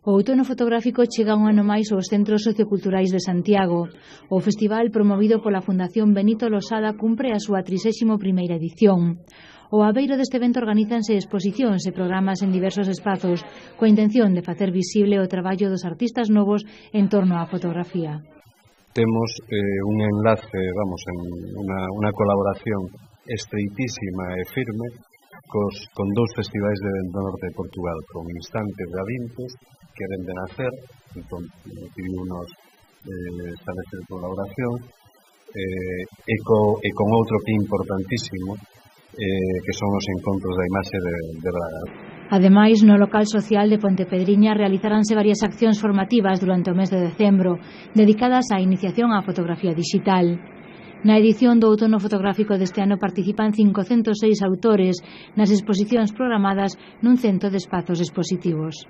O outono fotográfico chega un ano máis aos centros socioculturais de Santiago. O festival, promovido pola Fundación Benito Losada, cumpre a súa 31ª edición. Ao abeiro deste evento organízanse exposicións e programas en diversos espazos, coa intención de facer visible o traballo dos artistas novos en torno á fotografía. Temos un enlace, unha colaboración estreitísima e firme con dous festivais do norte de Portugal, con Instantes de Avintes, que ven de nacer, entón decidimos establecer colaboración, e con outro que é importantísimo, que son os encontros da imaxe de Braga. Ademais, no local social de Pontepedriña realizaranse varias accións formativas durante o mes de decembro, dedicadas á iniciación á fotografía digital. Na edición do outono fotográfico deste ano participan 506 autores nas exposicións programadas nun cento de espazos expositivos.